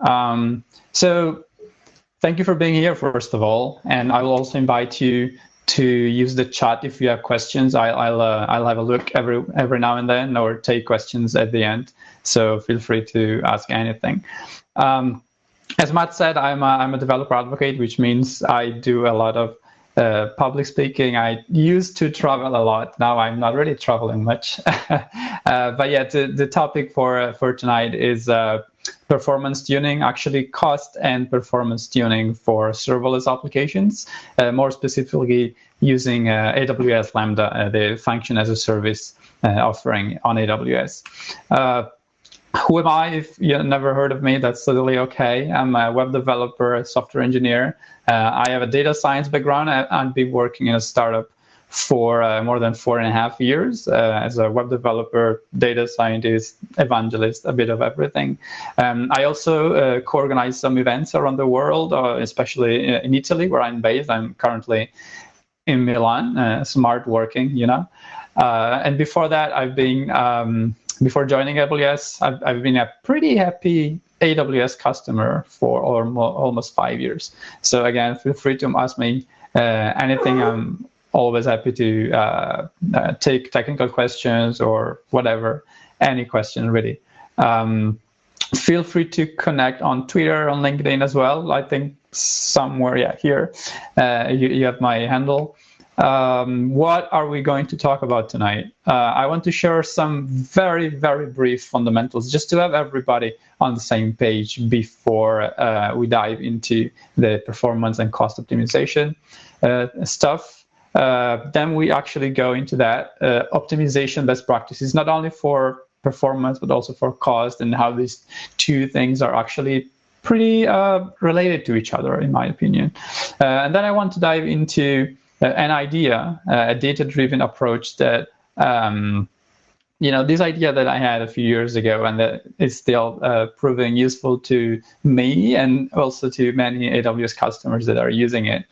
So thank you for being here, first of all, and I will also invite you to use the chat if you have questions. I'll have a look every now and then, or take questions at the end. So feel free to ask anything. As Matt said, I'm a developer advocate, which means I do a lot of public speaking. I used to travel a lot. Now I'm not really traveling much. But yeah, the topic for tonight is performance tuning, actually cost and performance tuning for serverless applications, more specifically using AWS Lambda, the function as a service offering on AWS. Who am I? If you've never heard of me, that's totally okay. I'm a web developer, a software engineer. I have a data science background. I've been working in a startup for more than 4.5 years as a web developer, data scientist, evangelist, a bit of everything. I also co-organize some events around the world, especially in Italy, where I'm based. I'm currently in Milan, smart working, you know. And before that, I've been... Before joining AWS, I've been a pretty happy AWS customer for almost 5 years. So again, feel free to ask me anything. I'm always happy to take technical questions or whatever, any question really. Feel free to connect on Twitter, on LinkedIn as well. I think somewhere, yeah, here, you have my handle. What are we going to talk about tonight? I want to share some very, very brief fundamentals just to have everybody on the same page before we dive into the performance and cost optimization stuff. Then we actually go into that optimization best practices, not only for performance, but also for cost, and how these two things are actually pretty related to each other, in my opinion. And then I want to dive into an idea, a data-driven approach that, this idea that I had a few years ago, and that is still proving useful to me and also to many AWS customers that are using it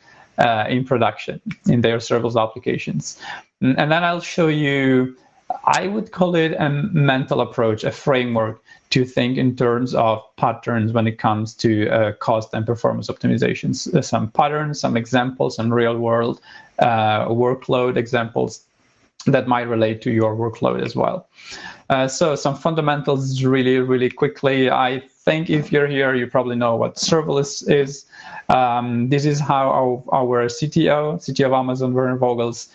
in production in their serverless applications. And then I'll show you, I would call it a mental approach, a framework to think in terms of patterns when it comes to cost and performance optimizations. Some patterns, some examples, some real-world workload examples that might relate to your workload as well. So some fundamentals really, really quickly. I think if you're here, you probably know what serverless is. This is how our CTO of Amazon, Werner Vogels,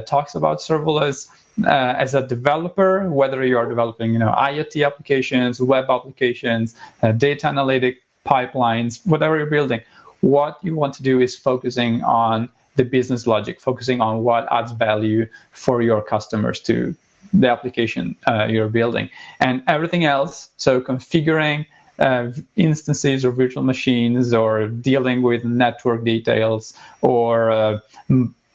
talks about serverless. As a developer, whether you are developing, IoT applications, web applications, data analytic pipelines, whatever you're building, what you want to do is focusing on the business logic, focusing on what adds value for your customers to the application you're building, and everything else. So configuring instances or virtual machines, or dealing with network details, or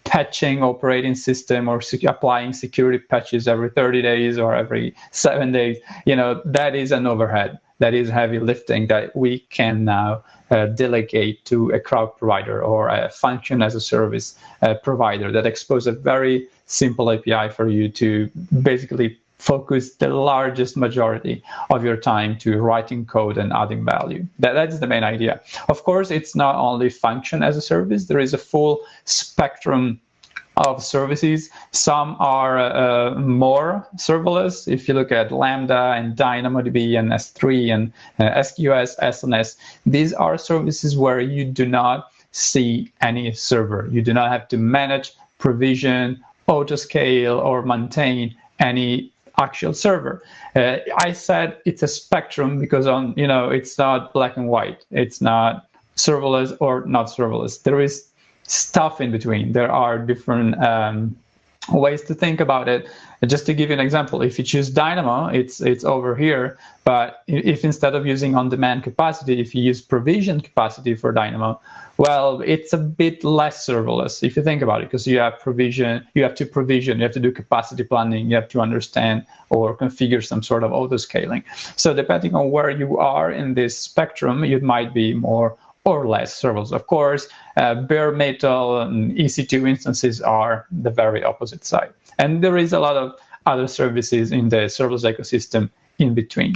patching operating system, or applying security patches every 30 days or every 7 days, that is an overhead. That is heavy lifting that we can now delegate to a cloud provider or a function as a service provider that exposes a very simple API for you to basically focus the largest majority of your time to writing code and adding value. That's the main idea. Of course, it's not only function as a service. There is a full spectrum of services. Some are more serverless. If you look at Lambda and DynamoDB and S3 and SQS, SNS, these are services where you do not see any server. You do not have to manage, provision, autoscale, or maintain any actual server. I said it's a spectrum because it's not black and white. It's not serverless or not serverless. There is stuff in between. There are different ways to think about it. Just to give you an example, if you choose Dynamo, it's over here. But if instead of using on-demand capacity, if you use provision capacity for Dynamo, well, it's a bit less serverless if you think about it, because you have provision, you have to do capacity planning, you have to understand or configure some sort of auto-scaling. So depending on where you are in this spectrum, you might be more or less serverless. Of course, bare metal and EC2 instances are the very opposite side. And there is a lot of other services in the serverless ecosystem in between.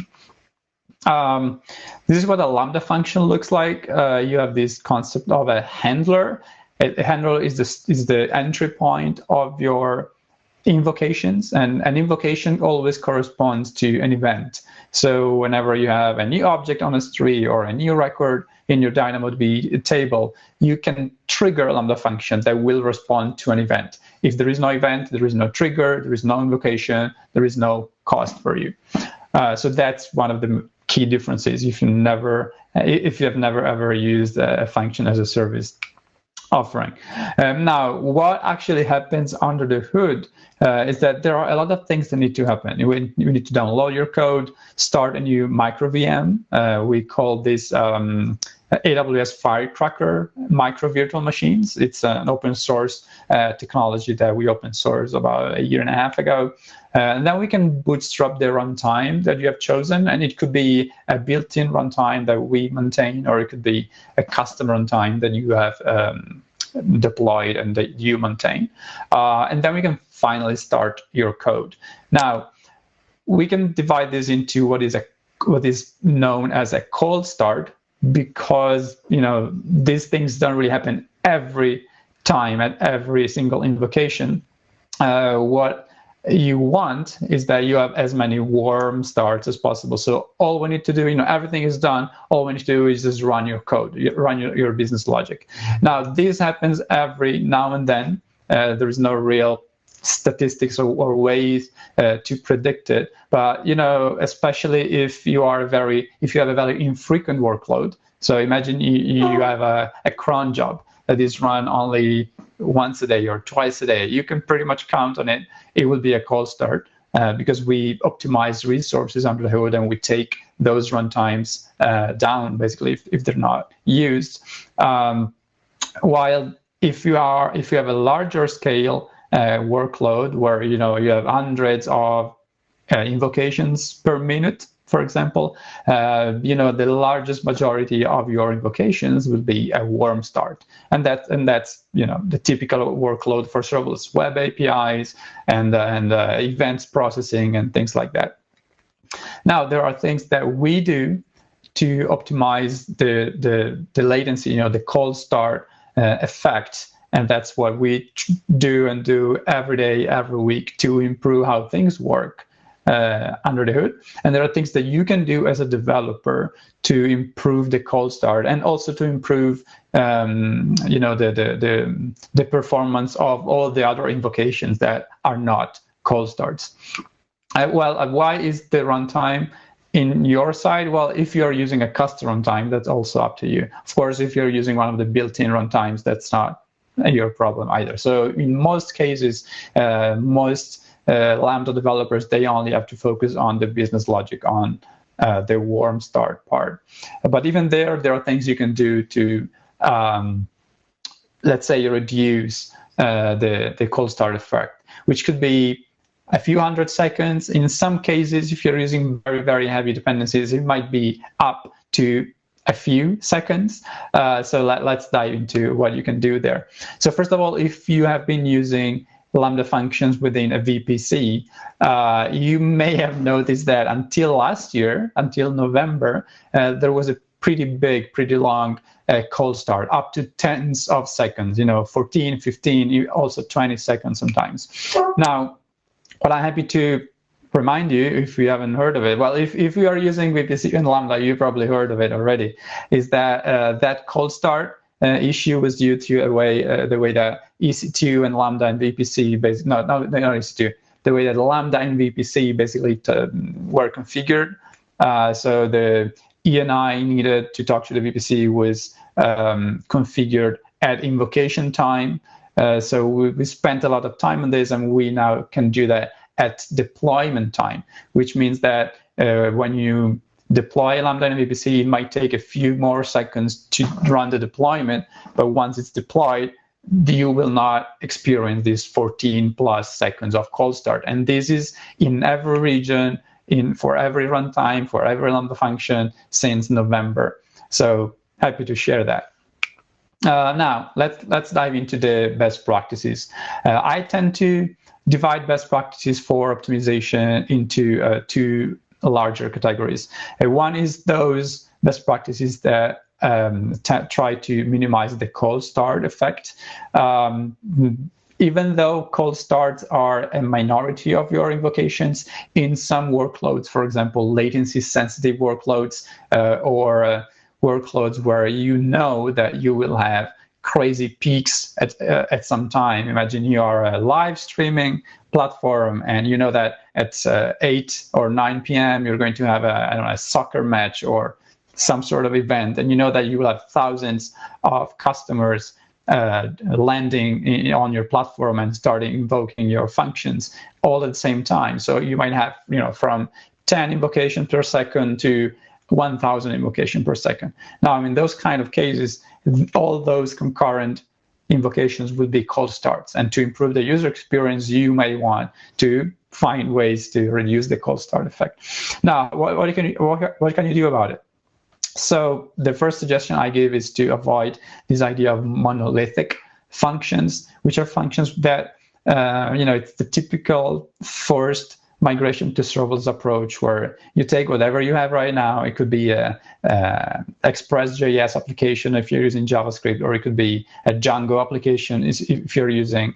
This is what a Lambda function looks like. You have this concept of a handler. A handler is the entry point of your invocations, and an invocation always corresponds to an event. So whenever you have a new object on S3 or a new record in your DynamoDB table, you can trigger a Lambda function that will respond to an event. If there is no event, there is no trigger, there is no invocation, there is no cost for you. So that's one of the key differences if you have never ever used a function as a service offering. Now, what actually happens under the hood is that there are a lot of things that need to happen. You need to download your code, start a new micro VM. We call this AWS Firecracker micro virtual machines. It's an open source technology that we open sourced about 1.5 years ago. And then we can bootstrap the runtime that you have chosen, and it could be a built-in runtime that we maintain, or it could be a custom runtime that you have deployed and that you maintain. And then we can finally start your code. Now, we can divide this into what is known as a cold start, because these things don't really happen every time at every single invocation. What you want is that you have as many warm starts as possible. So all we need to do, everything is done. All we need to do is just run your code, run your business logic. Now, this happens every now and then. There is no real statistics or ways to predict it. But especially if you have a very infrequent workload. So imagine you have a cron job that is run only once a day or twice a day. You can pretty much count on it. It will be a cold start because we optimize resources under the hood and we take those runtimes down, basically, if they're not used. While if you have a larger scale workload where you have hundreds of invocations per minute, for example, the largest majority of your invocations will be a warm start, and that's the typical workload for serverless web APIs and events processing and things like that. Now, there are things that we do to optimize the latency, the cold start effect. And that's what we do every day, every week to improve how things work under the hood. And there are things that you can do as a developer to improve the cold start and also to improve the performance of all the other invocations that are not cold starts. Why is the runtime in your side? Well, if you're using a custom runtime, that's also up to you. Of course, if you're using one of the built-in runtimes, that's not your problem either. So in most cases, most Lambda developers, they only have to focus on the business logic, on the warm start part. But even there are things you can do to, let's say, reduce the cold start effect, which could be a few hundred seconds. In some cases, if you're using very, very heavy dependencies, it might be up to a few seconds. So let's dive into what you can do there. So first of all, if you have been using Lambda functions within a VPC, you may have noticed that until last year, until November, there was a pretty long cold start, up to tens of seconds, 14, 15, also 20 seconds sometimes. Now, what I'm happy to remind you, if you haven't heard of it, well, if you are using VPC and Lambda, you probably heard of it already, is that that cold start issue was due to the way that EC2 and Lambda and VPC, not EC2, the way that Lambda and VPC basically were configured. So the ENI needed to talk to the VPC was configured at invocation time. So we spent a lot of time on this, and we now can do that at deployment time, which means that when you deploy Lambda and VPC, it might take a few more seconds to run the deployment, but once it's deployed, you will not experience these 14 plus seconds of cold start. And this is in every region, for every runtime, for every Lambda function since November. So happy to share that. Now, let's dive into the best practices. I tend to divide best practices for optimization into two larger categories. One is those best practices that try to minimize the cold start effect. Even though cold starts are a minority of your invocations, in some workloads, for example, latency-sensitive workloads or workloads where you know that you will have crazy peaks at some time. Imagine you are a live streaming platform and you know that at 8 or 9 p.m. you're going to have a soccer match or some sort of event, and you know that you will have thousands of customers landing on your platform and starting invoking your functions all at the same time. So you might have, from 10 invocations per second to 1,000 invocation per second. Now, in those kind of cases, all those concurrent invocations will be cold starts. And to improve the user experience, you may want to find ways to reduce the cold start effect. Now, what can you do about it? So the first suggestion I give is to avoid this idea of monolithic functions, which are functions that, it's the typical forced migration to serverless approach where you take whatever you have right now. It could be a Express.js application if you're using JavaScript, or it could be a Django application if you're using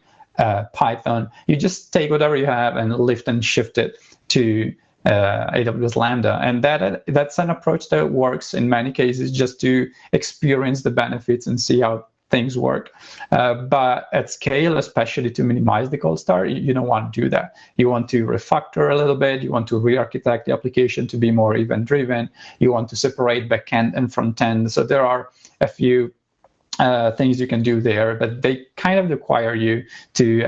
Python. You just take whatever you have and lift and shift it to AWS Lambda, and that's an approach that works in many cases just to experience the benefits and see how things work. But at scale, especially to minimize the cold start, you don't want to do that. You want to refactor a little bit. You want to re-architect the application to be more event-driven. You want to separate backend and front-end. So there are a few things you can do there, but they kind of require you to,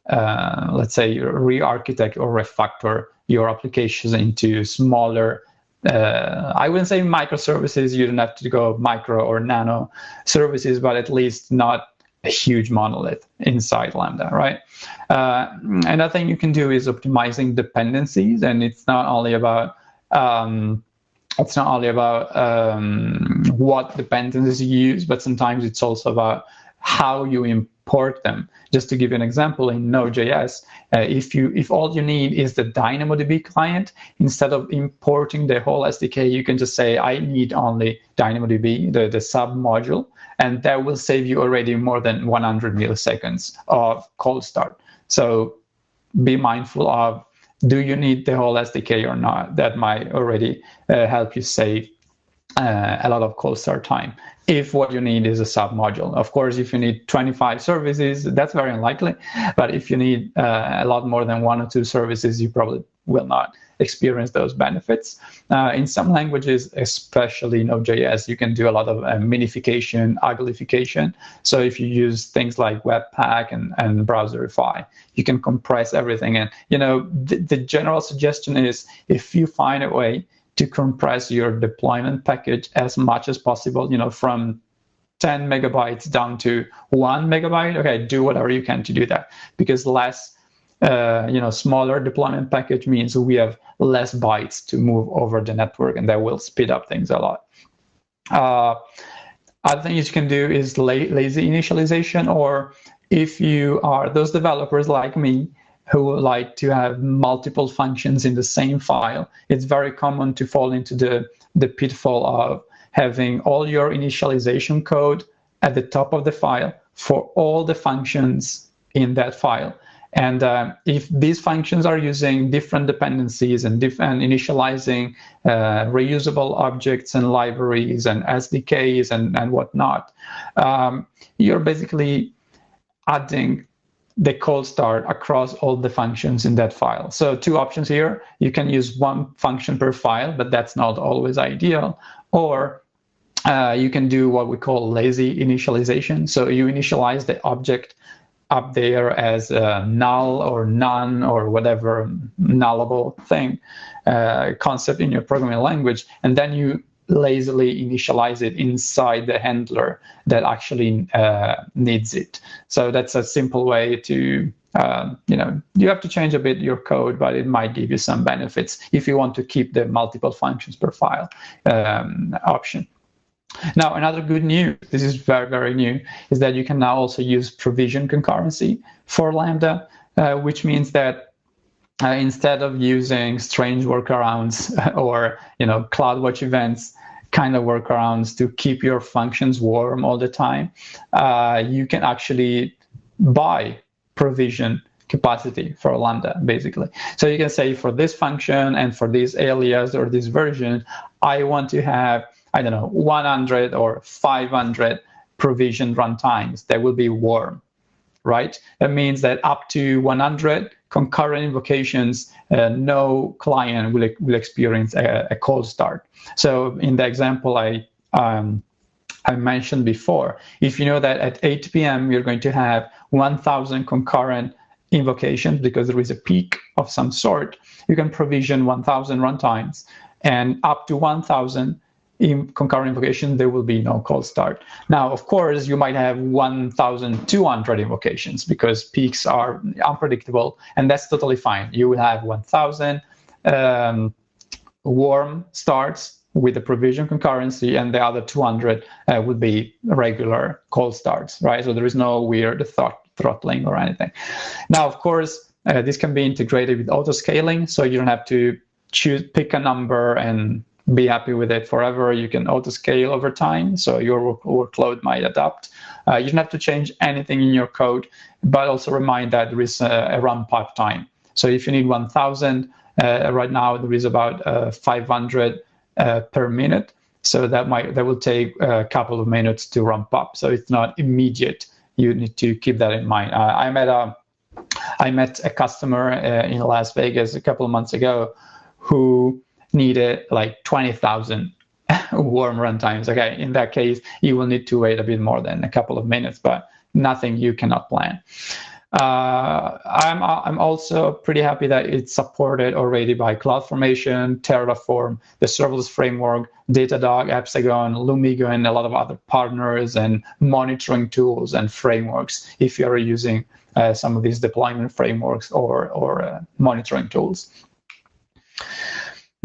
let's say, re-architect or refactor your applications into smaller, I wouldn't say microservices. You don't have to go micro or nano services, but at least not a huge monolith inside Lambda, right? Another thing you can do is optimizing dependencies, and it's not only about what dependencies you use, but sometimes it's also about how you import them. Just to give you an example, in Node.js, if all you need is the DynamoDB client, instead of importing the whole SDK, you can just say, I need only DynamoDB, the sub module, and that will save you already more than 100 milliseconds of cold start. So be mindful of, do you need the whole SDK or not? That might already help you save a lot of cold start time, if what you need is a sub-module. Of course, if you need 25 services, that's very unlikely. But if you need a lot more than 1 or 2 services, you probably will not experience those benefits. In some languages, especially Node.js, you can do a lot of minification, uglification. So if you use things like Webpack and Browserify, you can compress everything. And the general suggestion is, if you find a way to compress your deployment package as much as possible, from 10 megabytes down to 1 megabyte, okay, do whatever you can to do that, because less, smaller deployment package means we have less bytes to move over the network, and that will speed up things a lot. Other things you can do is lazy initialization, or if you are those developers like me who like to have multiple functions in the same file, it's very common to fall into the pitfall of having all your initialization code at the top of the file for all the functions in that file. And if these functions are using different dependencies and initializing reusable objects and libraries and SDKs and whatnot, you're basically adding the cold start across all the functions in that file. So 2 options here. You can use 1 function per file, but that's not always ideal. Or you can do what we call lazy initialization. So you initialize the object up there as null or none or whatever nullable thing concept in your programming language, and then you lazily initialize it inside the handler that actually needs it. So that's a simple way to, you have to change a bit your code, but it might give you some benefits if you want to keep the multiple functions per file option. Now, another good news, this is very, very new, is that you can now also use provision concurrency for Lambda, which means that instead of using strange workarounds or CloudWatch events kind of workarounds to keep your functions warm all the time, you can actually buy provision capacity for Lambda, basically. So you can say, for this function and for this alias or this version, I want to have, I don't know, 100 or 500 provision runtimes that will be warm, right? That means that up to 100 concurrent invocations, no client will experience a cold start. So in the example I mentioned before, if you know that at 8 p.m. you're going to have 1,000 concurrent invocations because there is a peak of some sort, you can provision 1,000 runtimes, and up to 1,000 concurrent invocations, there will be no cold start. Now, of course, you might have 1,200 invocations because peaks are unpredictable, and that's totally fine. You will have 1,000 warm starts with the provision concurrency, and the other 200 would be regular cold starts, right? So there is no weird throttling or anything. Now, of course, this can be integrated with auto-scaling, so you don't have to pick a number and be happy with it forever. You can auto-scale over time, so your workload might adapt. You don't have to change anything in your code, but also remind that there is a ramp-up time. So if you need 1,000, right now there is about 500 per minute, so that will take a couple of minutes to ramp up. So it's not immediate. You need to keep that in mind. I met a customer in Las Vegas a couple of months ago who needed like 20,000 warm runtimes. Okay, in that case, you will need to wait a bit more than a couple of minutes, but nothing you cannot plan. I'm also pretty happy that it's supported already by CloudFormation, Terraform, the serverless framework, Datadog, Hexagon, Lumigo, and a lot of other partners and monitoring tools and frameworks if you are using some of these deployment frameworks or monitoring tools.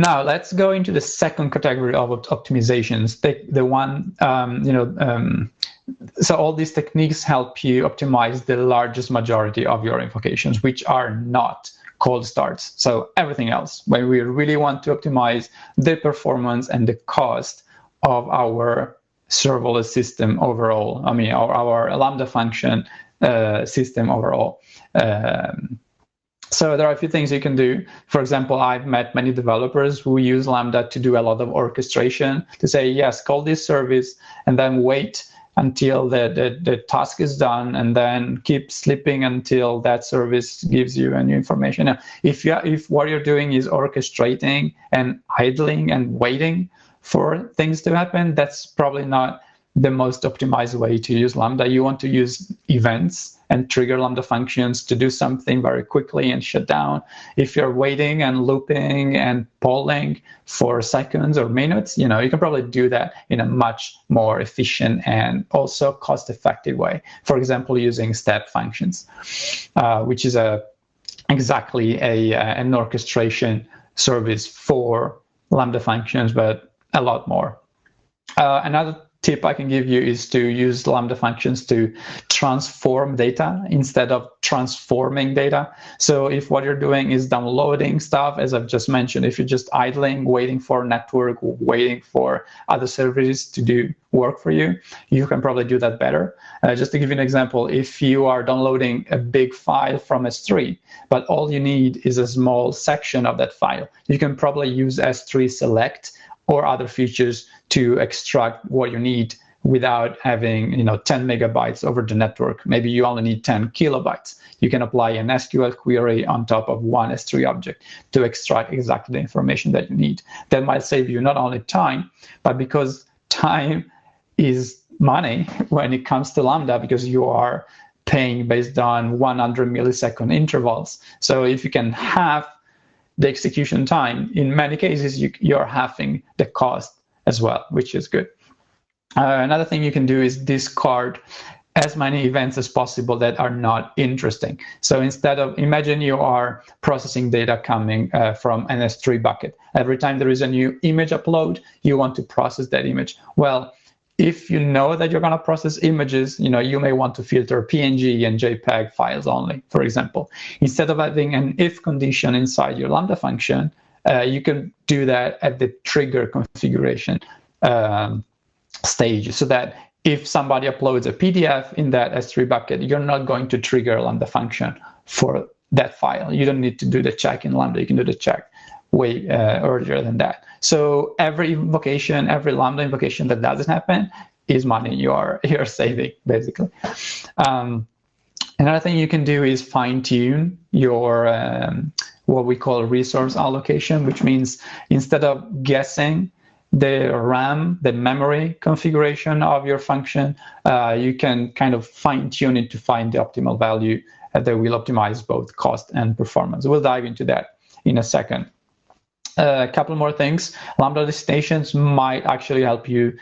Now let's go into the second category of optimizations. The one, so all these techniques help you optimize the largest majority of your invocations, which are not cold starts. So everything else, when we really want to optimize the performance and the cost of our serverless system overall, I mean, our Lambda function system overall. So there are a few things you can do. For example, I've met many developers who use Lambda to do a lot of orchestration, to say, yes, call this service, and then wait until the task is done, and then keep sleeping until that service gives you a new information. Now, if what you're doing is orchestrating and idling and waiting for things to happen, that's probably not the most optimized way to use Lambda. You want to use events and trigger Lambda functions to do something very quickly and shut down. If you're waiting and looping and polling for seconds or minutes, you can probably do that in a much more efficient and also cost-effective way. For example, using step functions, which is exactly an orchestration service for Lambda functions, but a lot more. Another tip I can give you is to use Lambda functions to transform data instead of transforming data. So if what you're doing is downloading stuff, as I've just mentioned, if you're just idling, waiting for network, waiting for other services to do work for you, you can probably do that better. Just to give you an example, if you are downloading a big file from S3, but all you need is a small section of that file, you can probably use S3 select or other features to extract what you need without having 10 megabytes over the network. Maybe you only need 10 kilobytes. You can apply an SQL query on top of one S3 object to extract exactly the information that you need. That might save you not only time, but because time is money when it comes to Lambda, because you are paying based on 100 millisecond intervals. So if you can have the execution time, in many cases, you're halving the cost as well, which is good. Another thing you can do is discard as many events as possible that are not interesting. So instead of, imagine you are processing data coming from an S3 bucket. Every time there is a new image upload, you want to process that image. Well, if you know that you're going to process images, you may want to filter PNG and JPEG files only, for example. Instead of having an if condition inside your Lambda function, you can do that at the trigger configuration stage, so that if somebody uploads a PDF in that S3 bucket, you're not going to trigger a Lambda function for that file. You don't need to do the check in Lambda. You can do the check way earlier than that. So every invocation, every Lambda invocation that doesn't happen is money you're saving, basically. Another thing you can do is fine-tune your what we call resource allocation, which means instead of guessing the RAM, the memory configuration of your function, you can kind of fine-tune it to find the optimal value that will optimize both cost and performance. We'll dive into that in a second. A couple more things. Lambda destinations might actually help you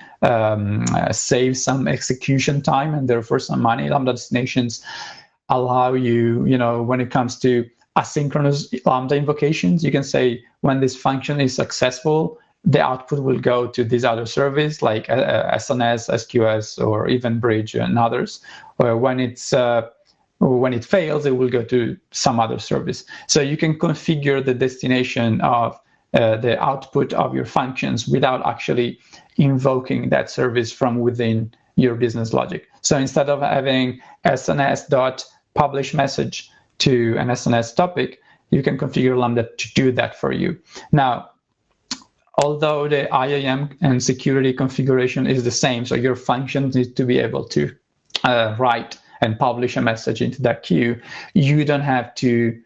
save some execution time and therefore some money. Lambda destinations allow you, when it comes to asynchronous Lambda invocations, you can say when this function is successful, the output will go to this other service like SNS, SQS, or even Bridge and others. When it fails, it will go to some other service. So you can configure the destination of the output of your functions without actually invoking that service from within your business logic. So instead of having SNS.publish message to an SNS topic, you can configure Lambda to do that for you. Now, although the IAM and security configuration is the same, so your functions need to be able to write and publish a message into that queue, you don't have to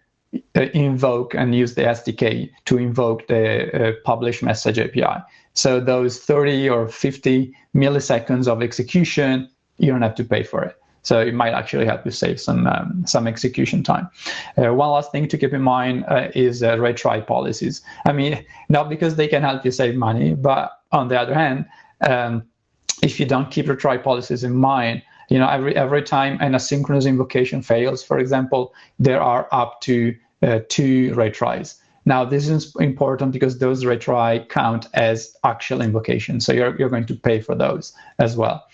invoke and use the SDK to invoke the publish message API. So those 30 or 50 milliseconds of execution, you don't have to pay for it. So it might actually help you save some execution time. One last thing to keep in mind is retry policies. I mean, not because they can help you save money, but on the other hand, if you don't keep retry policies in mind, every time an asynchronous invocation fails, for example, there are up to 2 retries. Now, this is important because those retry count as actual invocations, so you're going to pay for those as well.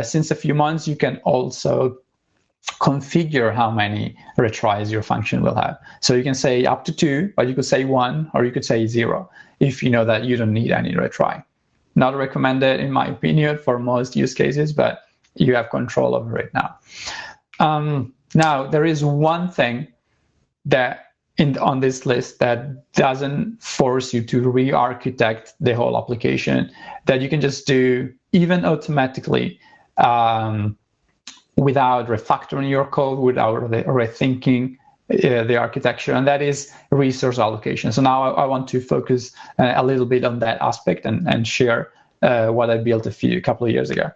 Since a few months, you can also configure how many retries your function will have. So you can say up to 2, but you could say 1, or you could say 0, if you know that you don't need any retry. Not recommended, in my opinion, for most use cases, but you have control over it now. Now, there is one thing that on this list that doesn't force you to re-architect the whole application, that you can just do even automatically without refactoring your code, without rethinking the architecture, and that is resource allocation. So now I want to focus a little bit on that aspect and share what I built a couple of years ago.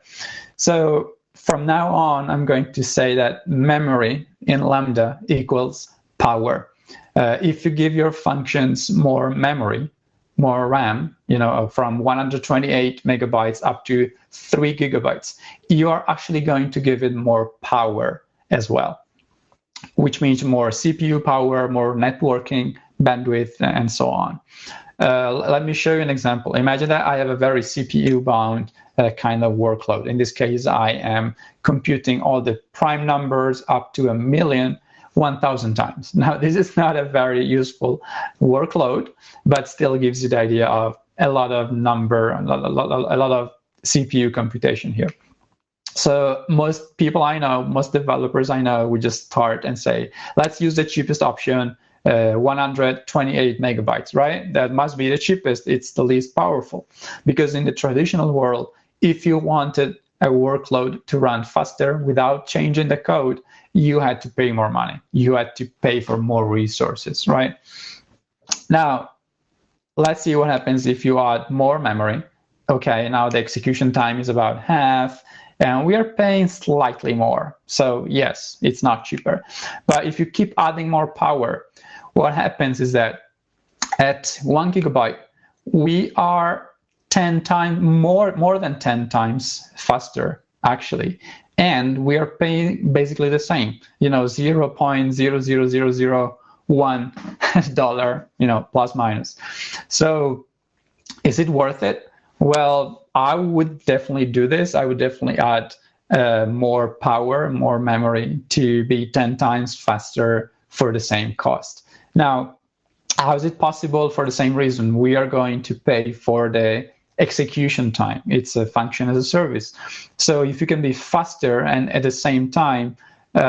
So from now on, I'm going to say that memory in Lambda equals power. If you give your functions more memory, more RAM, from 128 megabytes up to 3 gigabytes, you are actually going to give it more power as well, which means more CPU power, more networking bandwidth, and so on. Let me show you an example. Imagine that I have a very CPU-bound kind of workload. In this case, I am computing all the prime numbers up to 1,000 times. Now, this is not a very useful workload, but still gives you the idea of a lot of CPU computation here. So most people I know, most developers I know, would just start and say, let's use the cheapest option, 128 megabytes, right? That must be the cheapest. It's the least powerful. Because in the traditional world, if you wanted a workload to run faster without changing the code, you had to pay more money. You had to pay for more resources, right? Now, let's see what happens if you add more memory. Okay, now the execution time is about half, and we are paying slightly more. So yes, it's not cheaper. But if you keep adding more power, what happens is that at 1 gigabyte, we are 10 times more than 10 times faster, actually. And we are paying basically the same, $0.00001, plus minus. So is it worth it? Well, I would definitely do this. I would definitely add more power, more memory to be 10 times faster for the same cost. Now, how is it possible? For the same reason, we are going to pay for the execution time. It's a function as a service. So if you can be faster and at the same time, the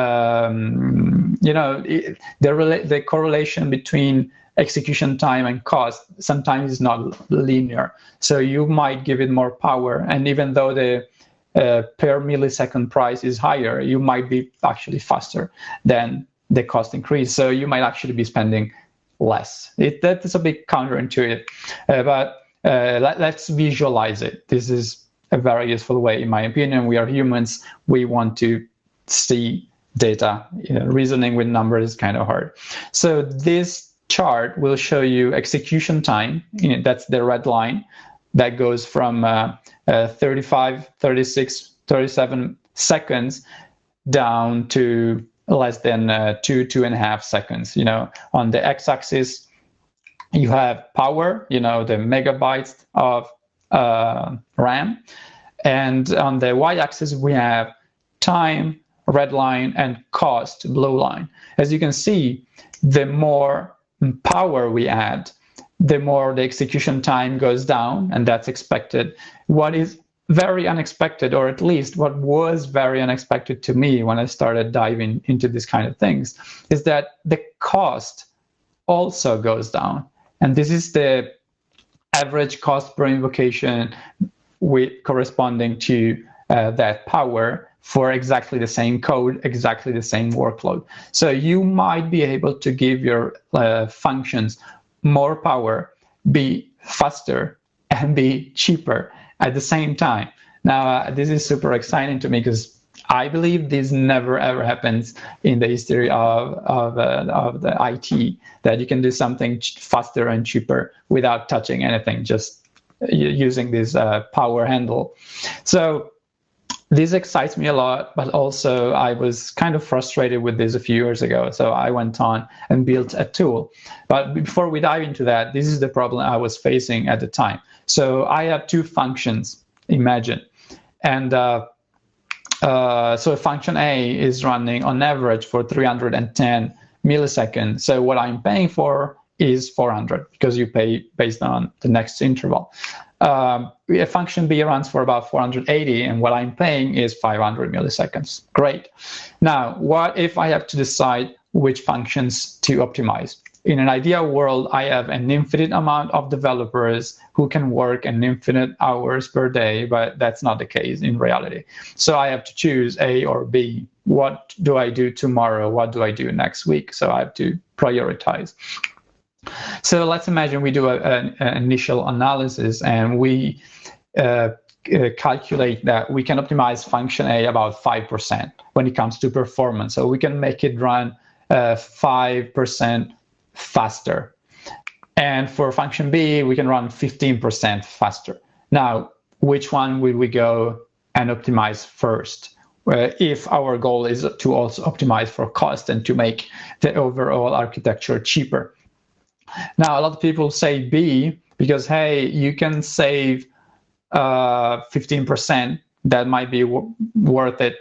correlation between execution time and cost sometimes is not linear. So you might give it more power, and even though the per millisecond price is higher, you might be actually faster than the cost increase. So you might actually be spending less. That is a bit counterintuitive, but let's visualize it. This is a very useful way, in my opinion. We are humans. We want to see data. Reasoning with numbers is kind of hard. So this chart will show you execution time. That's the red line that goes from 35, 36, 37 seconds down to less than 2.5 seconds. On the x-axis, you have power, the megabytes of RAM. And on the y-axis, we have time, red line, and cost, blue line. As you can see, the more power we add, the more the execution time goes down, and that's expected. What is very unexpected, or at least what was very unexpected to me when I started diving into these kind of things, is that the cost also goes down. And this is the average cost per invocation corresponding to that power for exactly the same code, exactly the same workload. So you might be able to give your functions more power, be faster, and be cheaper at the same time. Now, this is super exciting to me because I believe this never ever happens in the history of the IT, that you can do something faster and cheaper without touching anything, just using this power handle. So this excites me a lot, but also I was kind of frustrated with this a few years ago. So I went on and built a tool. But before we dive into that, this is the problem I was facing at the time. So I have two functions, imagine. And so function A is running on average for 310 milliseconds. So what I'm paying for is 400 because you pay based on the next interval. Function B runs for about 480, and what I'm paying is 500 milliseconds. Great. Now, what if I have to decide which functions to optimize? In an ideal world, I have an infinite amount of developers who can work an infinite hours per day, but that's not the case in reality. So I have to choose A or B. What do I do tomorrow? What do I do next week? So I have to prioritize. So let's imagine we do an initial analysis and we calculate that we can optimize function A about 5% when it comes to performance. So we can make it run 5% faster. And for function B, we can run 15% faster. Now, which one will we go and optimize first? If our goal is to also optimize for cost and to make the overall architecture cheaper. Now, a lot of people say B because, hey, you can save 15%. That might be worth it,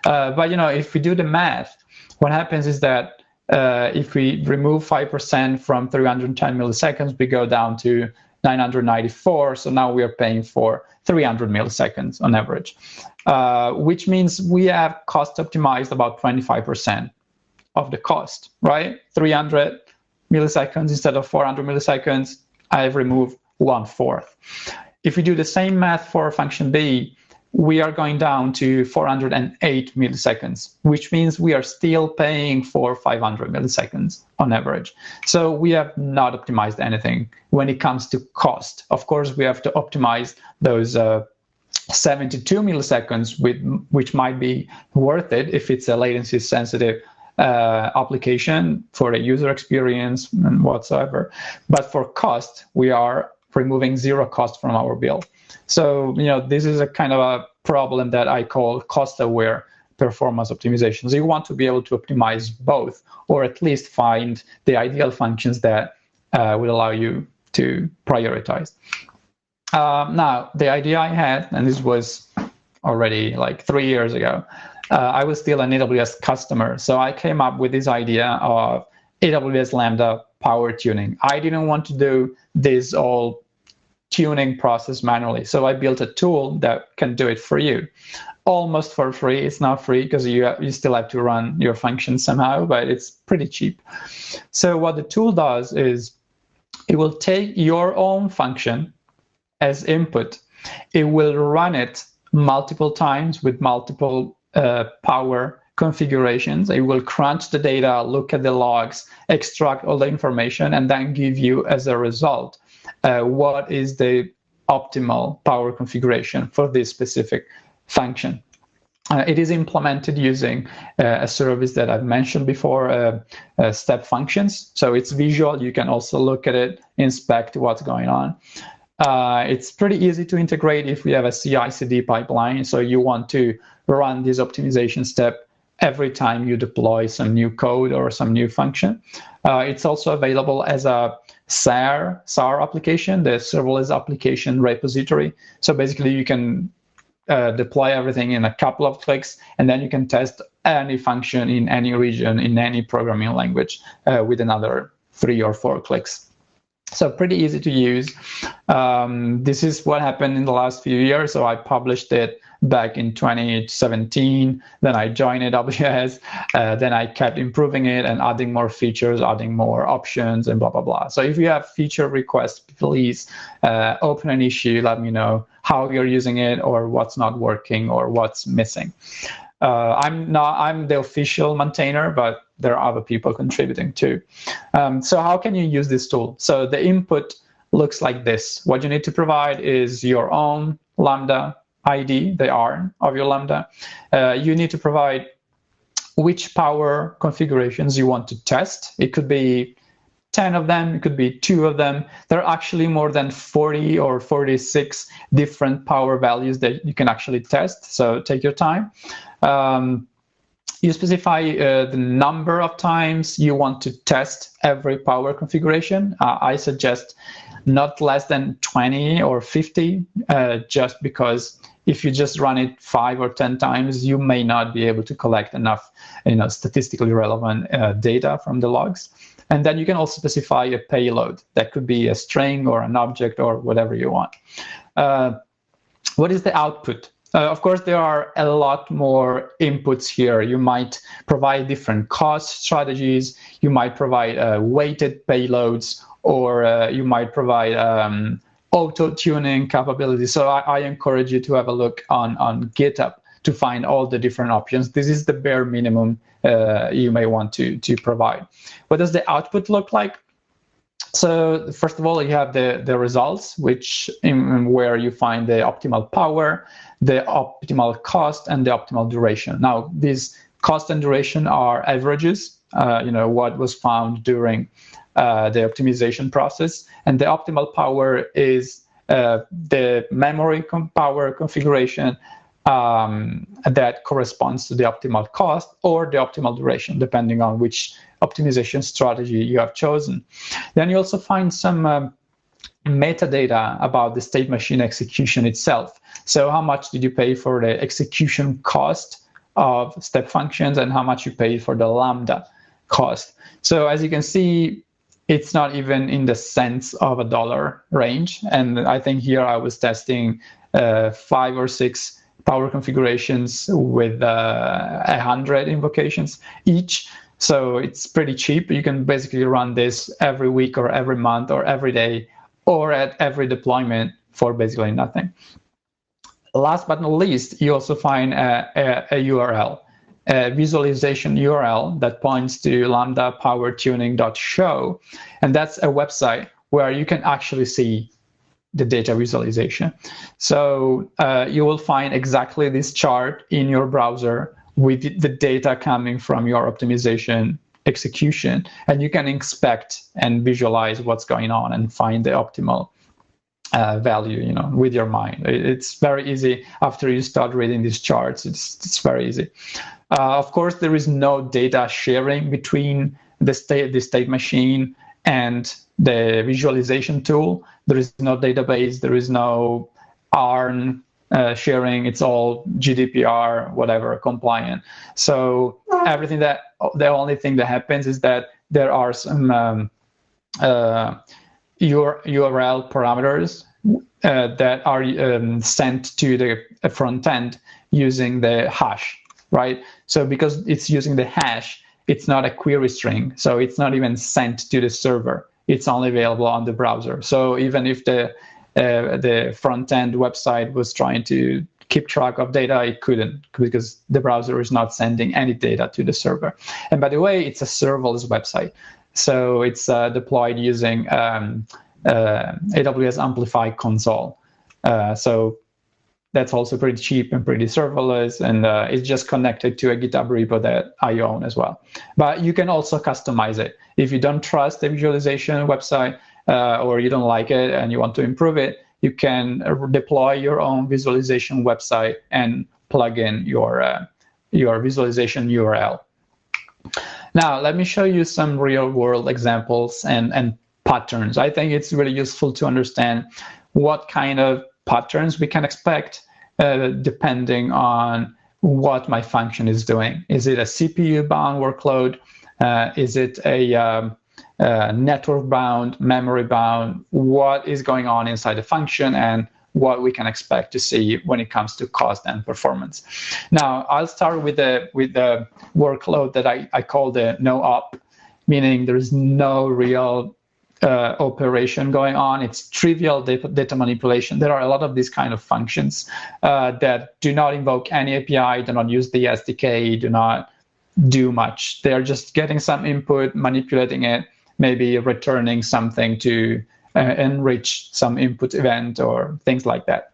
But, if we do the math, what happens is that if we remove 5% from 310 milliseconds, we go down to 994. So now we are paying for 300 milliseconds on average, which means we have cost optimized about 25% of the cost, right? 300 milliseconds instead of 400 milliseconds, I've removed 1/4. If we do the same math for function B, we are going down to 408 milliseconds, which means we are still paying for 500 milliseconds on average. So we have not optimized anything when it comes to cost. Of course, we have to optimize those 72 milliseconds, which might be worth it if it's a latency sensitive application for the user experience and whatsoever. But for cost, we are removing zero cost from our bill. So, this is a kind of a problem that I call cost-aware performance optimization. So you want to be able to optimize both, or at least find the ideal functions that will allow you to prioritize. Now, the idea I had, and this was already like 3 years ago, I was still an AWS customer. So I came up with this idea of AWS Lambda Power Tuning. I didn't want to do this all tuning process manually. So I built a tool that can do it for you, almost for free. It's not free because you still have to run your function somehow, but it's pretty cheap. So what the tool does is it will take your own function as input. It will run it multiple times with multiple power configurations. It will crunch the data, look at the logs, extract all the information, and then give you as a result what is the optimal power configuration for this specific function. It is implemented using a service that I've mentioned before, step functions. So it's visual. You can also look at it, inspect what's going on. It's pretty easy to integrate if we have a CI/CD pipeline. So you want to run this optimization step every time you deploy some new code or some new function. It's also available as a SAR application, the serverless application repository. So basically you can deploy everything in a couple of clicks, and then you can test any function in any region, in any programming language with another 3 or 4 clicks. So pretty easy to use. This is what happened in the last few years. So I published it back in 2017. Then I joined AWS. Then I kept improving it and adding more features, adding more options, and blah, blah, blah. So if you have feature requests, please open an issue. Let me know how you're using it or what's not working or what's missing. I'm the official maintainer, but there are other people contributing too. So how can you use this tool? So the input looks like this. What you need to provide is your own Lambda ID, the R of your Lambda. You need to provide which power configurations you want to test. It could be 10 of them, it could be 2 of them. There are actually more than 40 or 46 different power values that you can actually test, so take your time. You specify the number of times you want to test every power configuration. I suggest not less than 20 or 50, just because if you just run it 5 or 10 times, you may not be able to collect enough statistically relevant data from the logs. And then you can also specify a payload. That could be a string or an object or whatever you want. What is the output? Of course, there are a lot more inputs here. You might provide different cost strategies. You might provide weighted payloads, or you might provide auto-tuning capabilities. So I encourage you to have a look on GitHub to find all the different options. This is the bare minimum you may want to provide. What does the output look like? So first of all, you have the results, where you find the optimal power, the optimal cost, and the optimal duration. Now, these cost and duration are averages, what was found during the optimization process. And the optimal power is the memory power configuration that corresponds to the optimal cost or the optimal duration, depending on which optimization strategy you have chosen. Then you also find some metadata about the state machine execution itself. So how much did you pay for the execution cost of step functions and how much you paid for the Lambda cost. So as you can see, it's not even in the cents of a dollar range. And I think here I was testing 5 or 6 power configurations with 100 invocations each. So it's pretty cheap. You can basically run this every week or every month or every day or at every deployment for basically nothing. Last but not least, you also find a URL, a visualization URL that points to lambdapowertuning.show. And that's a website where you can actually see the data visualization. So you will find exactly this chart in your browser with the data coming from your optimization execution, and you can inspect and visualize what's going on and find the optimal value, with your mind. It's very easy after you start reading these charts. It's very easy. Of course, there is no data sharing between the state machine and the visualization tool. There is no database, there is no ARN sharing, it's all GDPR, whatever, compliant. So everything the only thing that happens is that there are some URL parameters that are sent to the front end using the hash, right? So because it's using the hash, it's not a query string, so it's not even sent to the server. It's only available on the browser. So even if the front end website was trying to keep track of data, it couldn't, because the browser is not sending any data to the server. And by the way, it's a serverless website. So it's deployed using AWS Amplify console. So that's also pretty cheap and pretty serverless, and it's just connected to a GitHub repo that I own as well. But you can also customize it. If you don't trust the visualization website or you don't like it and you want to improve it, you can deploy your own visualization website and plug in your visualization URL. Now, let me show you some real-world examples and patterns. I think it's really useful to understand what kind of patterns we can expect depending on what my function is doing. Is it a CPU-bound workload? Is it a network-bound, memory-bound? What is going on inside the function, and what we can expect to see when it comes to cost and performance. Now, I'll start with the workload that I call the no-op, meaning there is no real operation going on. It's trivial data manipulation. There are a lot of these kind of functions that do not invoke any API, do not use the SDK, do not do much. They are just getting some input, manipulating it, maybe returning something to enrich some input event or things like that.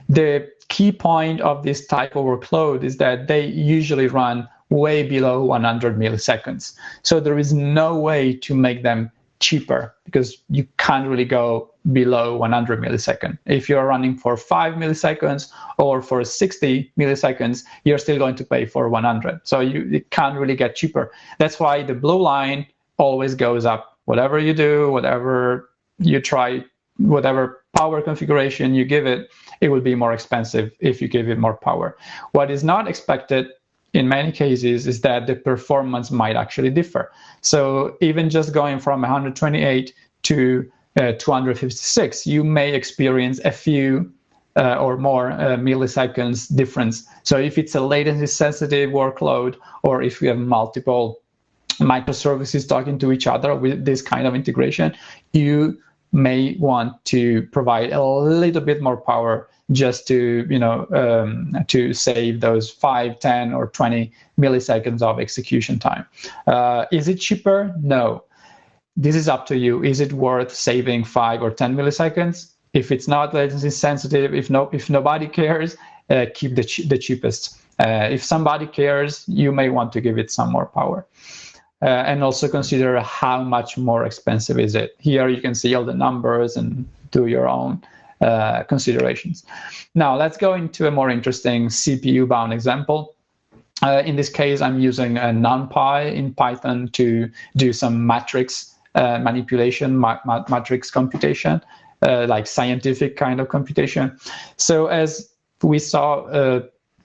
The key point of this type of workload is that they usually run way below 100 milliseconds. So there is no way to make them cheaper, because you can't really go below 100 milliseconds. If you're running for 5 milliseconds or for 60 milliseconds, you're still going to pay for 100. So you can't really get cheaper. That's why the blue line always goes up. Whatever you do, whatever you try, whatever power configuration you give it, it will be more expensive if you give it more power. What is not expected in many cases is that the performance might actually differ. So even just going from 128 to 256, you may experience a few or more milliseconds difference. So if it's a latency sensitive workload, or if you have multiple microservices talking to each other with this kind of integration, you may want to provide a little bit more power just to, to save those 5, 10, or 20 milliseconds of execution time. Is it cheaper? No. This is up to you. Is it worth saving 5 or 10 milliseconds? If it's not latency sensitive, if nobody cares, keep the cheapest. If somebody cares, you may want to give it some more power. And also consider how much more expensive is it. Here you can see all the numbers and do your own considerations. Now let's go into a more interesting CPU-bound example. In this case, I'm using a numpy in Python to do some matrix manipulation, matrix computation, like scientific kind of computation. So as we saw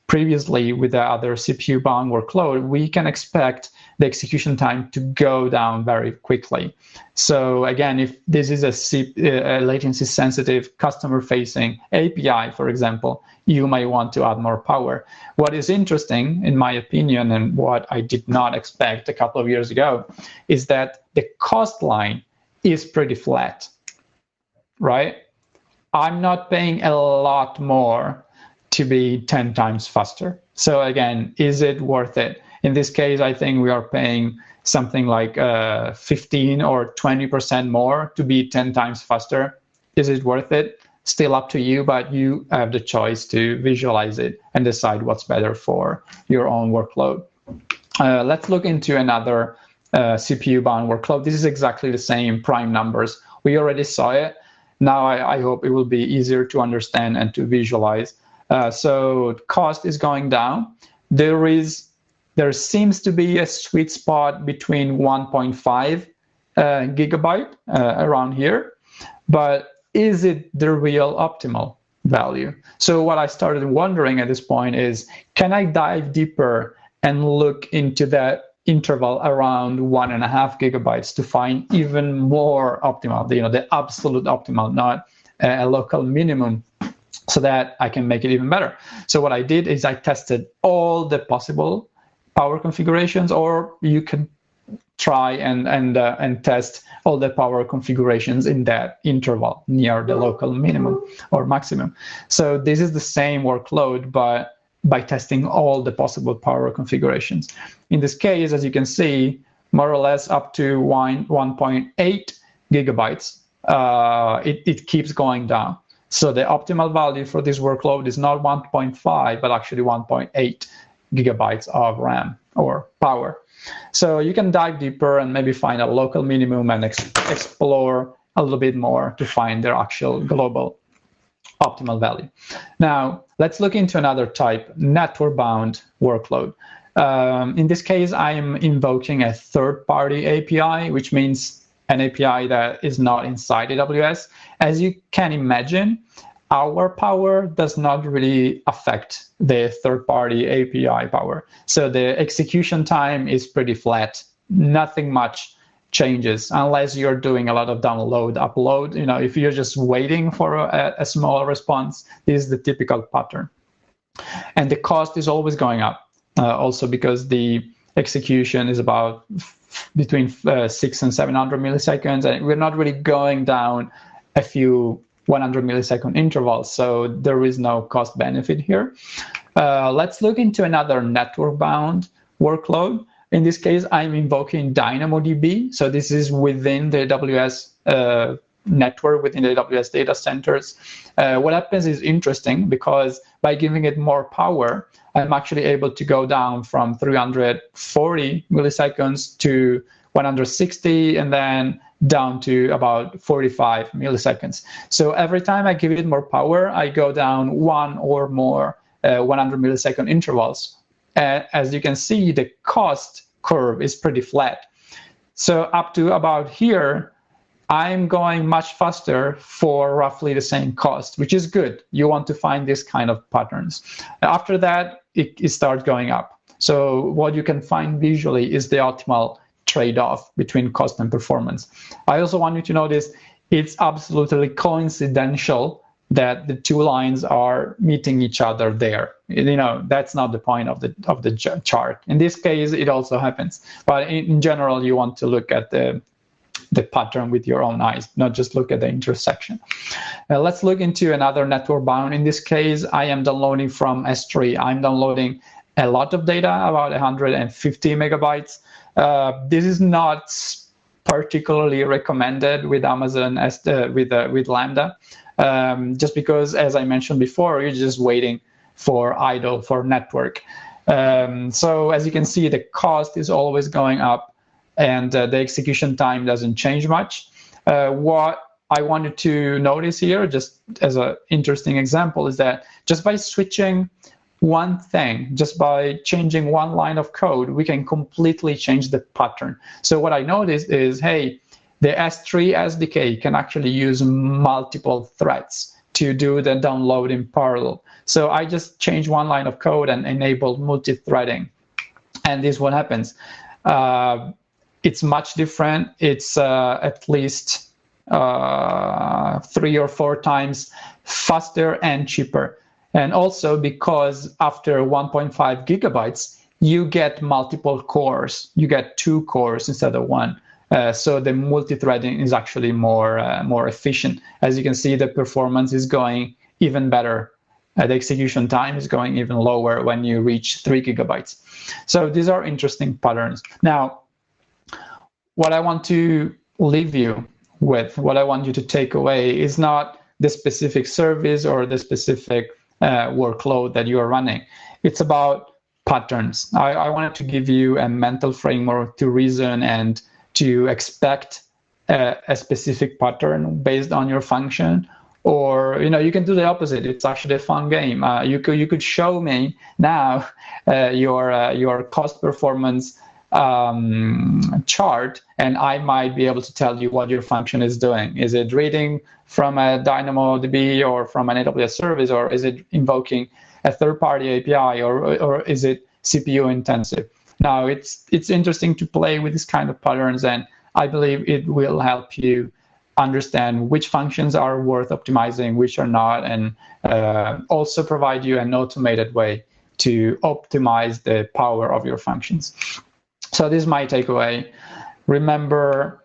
previously with the other CPU-bound workload, we can expect the execution time to go down very quickly. So again, if this is a latency-sensitive customer-facing API, for example, you may want to add more power. What is interesting, in my opinion, and what I did not expect a couple of years ago, is that the cost line is pretty flat, right? I'm not paying a lot more to be 10 times faster. So again, is it worth it? In this case, I think we are paying something like 15 or 20% more to be 10 times faster. Is it worth it? Still up to you, but you have the choice to visualize it and decide what's better for your own workload. Let's look into another CPU-bound workload. This is exactly the same prime numbers. We already saw it. Now I hope it will be easier to understand and to visualize. So cost is going down. There seems to be a sweet spot between 1.5 gigabyte around here, but is it the real optimal value? So what I started wondering at this point is, can I dive deeper and look into that interval around 1.5 gigabytes to find even more optimal, the absolute optimal, not a local minimum, so that I can make it even better. So what I did is I tested all the possible power configurations, or you can try and test all the power configurations in that interval near the local minimum or maximum. So this is the same workload, but by testing all the possible power configurations. In this case, as you can see, more or less up to 1.8 gigabytes, it keeps going down. So the optimal value for this workload is not 1.5, but actually 1.8 gigabytes of RAM or power. So you can dive deeper and maybe find a local minimum and explore a little bit more to find their actual global optimal value. Now, let's look into another type, network-bound workload. In this case, I'm invoking a third-party API, which means an API that is not inside AWS. As you can imagine, our power does not really affect the third-party API power. So the execution time is pretty flat. Nothing much changes unless you're doing a lot of download, upload. If you're just waiting for a small response, this is the typical pattern. And the cost is always going up, also because the execution is about between 600 and 700 milliseconds, and we're not really going down a few 100 millisecond intervals, so there is no cost benefit here. Let's look into another network-bound workload. In this case, I'm invoking DynamoDB. So this is within the AWS network, within the AWS data centers. What happens is interesting, because by giving it more power, I'm actually able to go down from 340 milliseconds to 160, and then down to about 45 milliseconds. So every time I give it more power, I go down one or more 100 millisecond intervals. As you can see, the cost curve is pretty flat. So up to about here, I'm going much faster for roughly the same cost, which is good. You want to find this kind of patterns. After that, it starts going up. So what you can find visually is the optimal trade-off between cost and performance. I also want you to notice it's absolutely coincidental that the two lines are meeting each other there. That's not the point of the chart. In this case, it also happens. But in general, you want to look at the pattern with your own eyes, not just look at the intersection. Let's look into another network bound. In this case, I am downloading from S3. I'm downloading a lot of data, about 150 megabytes. This is not particularly recommended with Amazon with Lambda, just because, as I mentioned before, you're just waiting for idle, for network. So as you can see, the cost is always going up, and the execution time doesn't change much. What I wanted to notice here, just as an interesting example, is that just by switching one thing, just by changing one line of code, we can completely change the pattern. So what I noticed is, hey, the S3 SDK can actually use multiple threads to do the download in parallel. So I just changed one line of code and enabled multi-threading. And this is what happens. It's much different. It's at least 3 or 4 times faster and cheaper. And also because after 1.5 gigabytes, you get multiple cores. You get 2 cores instead of 1. So the multi-threading is actually more efficient. As you can see, the performance is going even better. The execution time is going even lower when you reach 3 gigabytes. So these are interesting patterns. Now, what I want to leave you with, what I want you to take away, is not the specific service or the specific workload that you are running. It's about patterns. I wanted to give you a mental framework to reason and to expect a specific pattern based on your function. Or you can do the opposite. It's actually a fun game. You could show me now your cost performance chart, and I might be able to tell you what your function is doing. Is it reading from a DynamoDB or from an AWS service, or is it invoking a third-party API, or is it CPU intensive? Now, it's interesting to play with this kind of patterns, and I believe it will help you understand which functions are worth optimizing, which are not, and also provide you an automated way to optimize the power of your functions. So this is my takeaway. Remember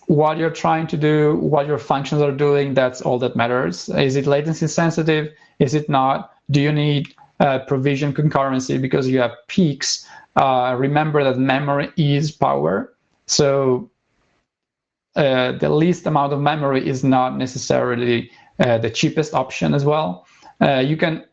what you're trying to do, what your functions are doing, that's all that matters. Is it latency sensitive? Is it not? Do you need provision concurrency because you have peaks? Remember that memory is power. So the least amount of memory is not necessarily the cheapest option as well. You can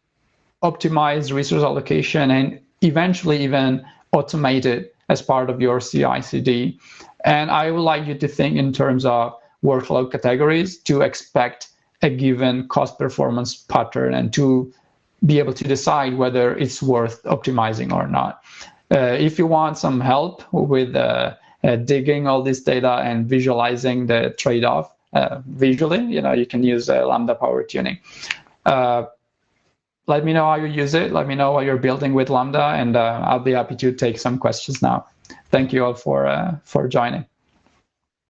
optimize resource allocation and eventually even automate it as part of your CI/CD. And I would like you to think in terms of workload categories to expect a given cost performance pattern and to be able to decide whether it's worth optimizing or not. If you want some help with digging all this data and visualizing the trade-off visually, you can use Lambda Power Tuning. Let me know how you use it. Let me know what you're building with Lambda, and I'll be happy to take some questions now. Thank you all for joining.